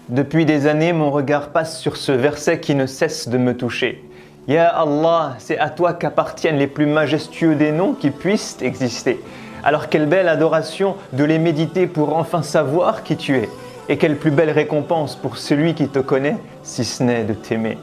Depuis des années, mon regard passe sur ce verset qui ne cesse de me toucher. Ya Allah, c'est à toi qu'appartiennent les plus majestueux des noms qui puissent exister. Alors quelle belle adoration de les méditer pour enfin savoir qui tu es. Et quelle plus belle récompense pour celui qui te connaît, si ce n'est de t'aimer.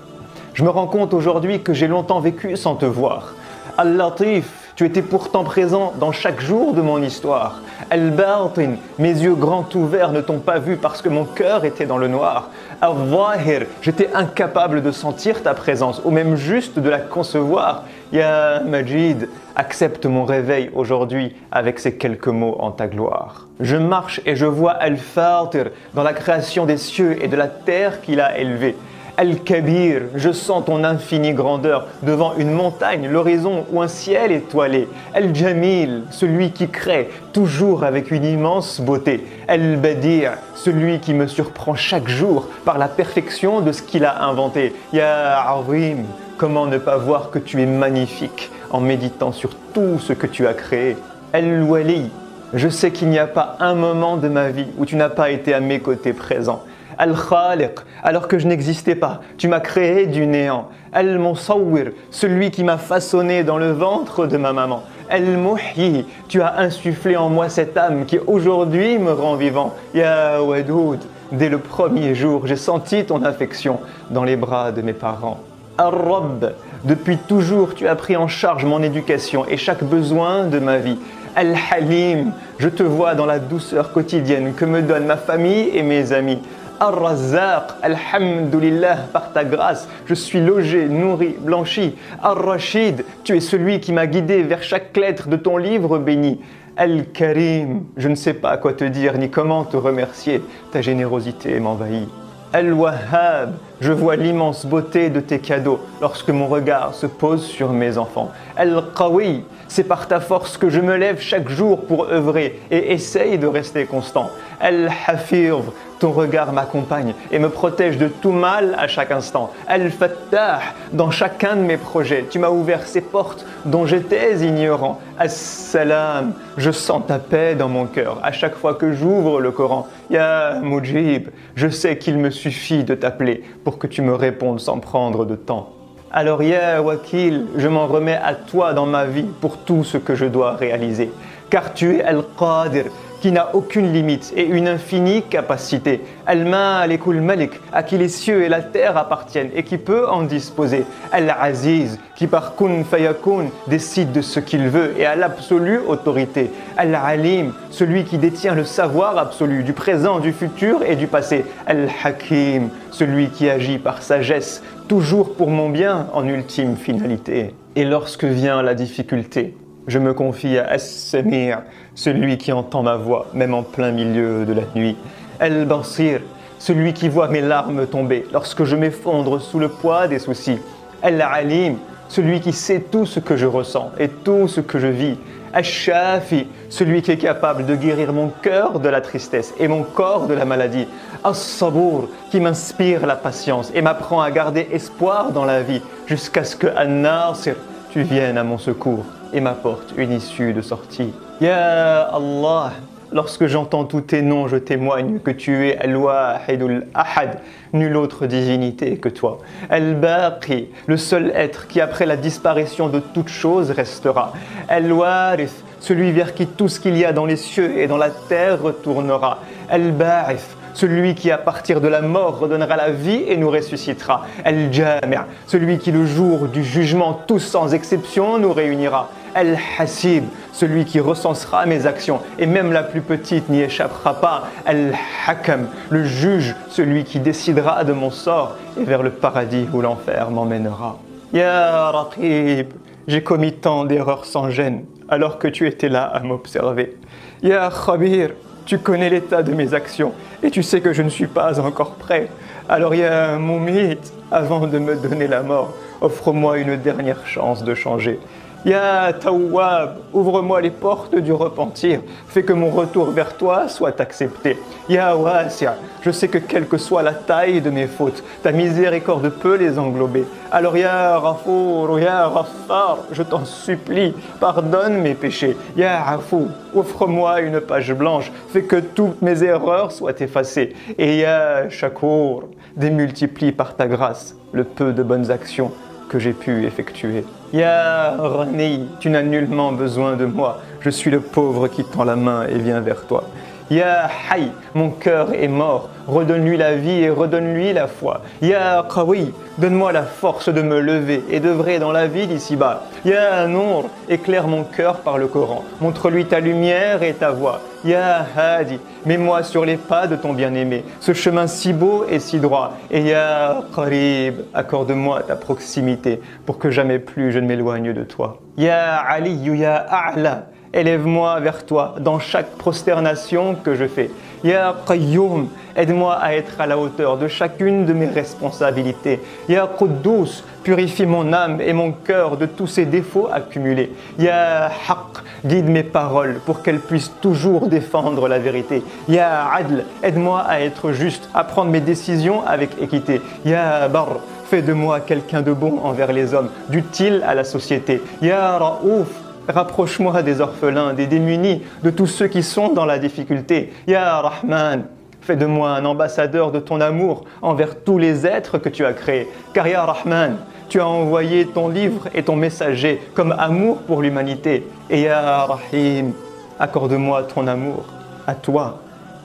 Je me rends compte aujourd'hui que j'ai longtemps vécu sans te voir. Al-Latif, tu étais pourtant présent dans chaque jour de mon histoire. Al-Batin, mes yeux grands ouverts ne t'ont pas vu parce que mon cœur était dans le noir. Al-Zahir, j'étais incapable de sentir ta présence ou même juste de la concevoir. Ya Majid, accepte mon réveil aujourd'hui avec ces quelques mots en ta gloire. Je marche et je vois Al-Fatir dans la création des cieux et de la terre qu'il a élevée. Al-Kabir, je sens ton infinie grandeur devant une montagne, l'horizon ou un ciel étoilé. Al-Jamil, celui qui crée toujours avec une immense beauté. Al-Badir, celui qui me surprend chaque jour par la perfection de ce qu'il a inventé. Ya Azim, comment ne pas voir que tu es magnifique en méditant sur tout ce que tu as créé. Al-Wali, je sais qu'il n'y a pas un moment de ma vie où tu n'as pas été à mes côtés présent. Al-Khaliq, alors que je n'existais pas, tu m'as créé du néant. Al-Musawwir, celui qui m'a façonné dans le ventre de ma maman. Al-Muhyi, tu as insufflé en moi cette âme qui aujourd'hui me rend vivant. Ya Wadoud, dès le premier jour, j'ai senti ton affection dans les bras de mes parents. Al-Rabb, depuis toujours, tu as pris en charge mon éducation et chaque besoin de ma vie. Al-Halim, je te vois dans la douceur quotidienne que me donnent ma famille et mes amis. Ar-Razzaq, Alhamdulillah, par ta grâce, je suis logé, nourri, blanchi. Ar-Rashid, tu es celui qui m'a guidé vers chaque lettre de ton livre béni. Al-Karim, je ne sais pas quoi te dire ni comment te remercier, ta générosité m'envahit. Al-Wahhab, je vois l'immense beauté de tes cadeaux lorsque mon regard se pose sur mes enfants. Al-Qawi, c'est par ta force que je me lève chaque jour pour œuvrer et essaye de rester constant. Al-Hafir, ton regard m'accompagne et me protège de tout mal à chaque instant. Al-Fattah, dans chacun de mes projets, tu m'as ouvert ces portes dont j'étais ignorant. As-Salam, je sens ta paix dans mon cœur à chaque fois que j'ouvre le Coran. Ya Mujib, je sais qu'il me suffit de t'appeler pour que tu me répondes sans prendre de temps. Alors Ya Wakil, je m'en remets à toi dans ma vie pour tout ce que je dois réaliser. Car tu es Al-Qadir, qui n'a aucune limite et une infinie capacité. Al-Malikul Malik, à qui les cieux et la terre appartiennent et qui peut en disposer. Al-Aziz, qui par Kun Fayakun décide de ce qu'il veut et a l'absolue autorité. Al-Alim, celui qui détient le savoir absolu du présent, du futur et du passé. Al-Hakim, celui qui agit par sagesse, toujours pour mon bien en ultime finalité. Et lorsque vient la difficulté, je me confie à As-Samir, celui qui entend ma voix, même en plein milieu de la nuit. Al-Basir, celui qui voit mes larmes tomber lorsque je m'effondre sous le poids des soucis. Al-Alim, celui qui sait tout ce que je ressens et tout ce que je vis. Al-Shafi, celui qui est capable de guérir mon cœur de la tristesse et mon corps de la maladie. As-Sabour, qui m'inspire la patience et m'apprend à garder espoir dans la vie jusqu'à ce que An-Nasir, tu viennes à mon secours et m'apporte une issue de sortie. Ya Allah, lorsque j'entends tous tes noms, je témoigne que tu es Al-Wahidul Ahad, nulle autre divinité que toi. Al-Baqi, le seul être qui après la disparition de toute chose restera. Al-Warith, celui vers qui tout ce qu'il y a dans les cieux et dans la terre retournera. Al-Ba'ith, celui qui à partir de la mort redonnera la vie et nous ressuscitera. Al-Jami', celui qui le jour du jugement, tous sans exception, nous réunira. Al-Hasib, celui qui recensera mes actions et même la plus petite n'y échappera pas. Al-Hakam, le juge, celui qui décidera de mon sort et vers le paradis ou l'enfer m'emmènera. Ya Raqib, j'ai commis tant d'erreurs sans gêne alors que tu étais là à m'observer. Ya Khabir, tu connais l'état de mes actions et tu sais que je ne suis pas encore prêt. Alors Ya Mumit, avant de me donner la mort, offre-moi une dernière chance de changer. Ya Tawwab, ouvre-moi les portes du repentir, fais que mon retour vers toi soit accepté. Ya Wasi', je sais que quelle que soit la taille de mes fautes, ta miséricorde peut les englober. Alors Ya Ghafour, Ya Ghaffar, je t'en supplie, pardonne mes péchés. Ya Afou, offre-moi une page blanche, fais que toutes mes erreurs soient effacées. Et Ya Shakour, démultiplie par ta grâce le peu de bonnes actions que j'ai pu effectuer. Ya Ghani, tu n'as nullement besoin de moi, je suis le pauvre qui tend la main et vient vers toi. Ya Hay, mon cœur est mort, redonne-lui la vie et redonne-lui la foi. Ya Qawi, donne-moi la force de me lever et d'œuvrer dans la vie d'ici-bas. Ya Nour, éclaire mon cœur par le Coran, montre-lui ta lumière et ta voix. Ya Hadi, mets-moi sur les pas de ton bien-aimé, ce chemin si beau et si droit. Et Ya Qarib, accorde-moi ta proximité pour que jamais plus je ne m'éloigne de toi. Ya Ali, Ya A'la, élève-moi vers toi dans chaque prosternation que je fais. Ya Qayyum, aide-moi à être à la hauteur de chacune de mes responsabilités. Ya Quddus, purifie mon âme et mon cœur de tous ces défauts accumulés. Ya Haqq, guide mes paroles pour qu'elles puissent toujours défendre la vérité. Ya Adl, aide-moi à être juste, à prendre mes décisions avec équité. Ya Barr, fais de moi quelqu'un de bon envers les hommes, d'utile à la société. Ya Raouf, rapproche-moi des orphelins, des démunis, de tous ceux qui sont dans la difficulté. Ya Rahman, fais de moi un ambassadeur de ton amour envers tous les êtres que tu as créés. Car Ya Rahman, tu as envoyé ton livre et ton messager comme amour pour l'humanité. Et Ya Rahim, accorde-moi ton amour, à toi,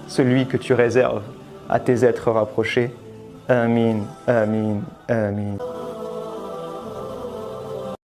celui que tu réserves à tes êtres rapprochés. Amin, amin, amin.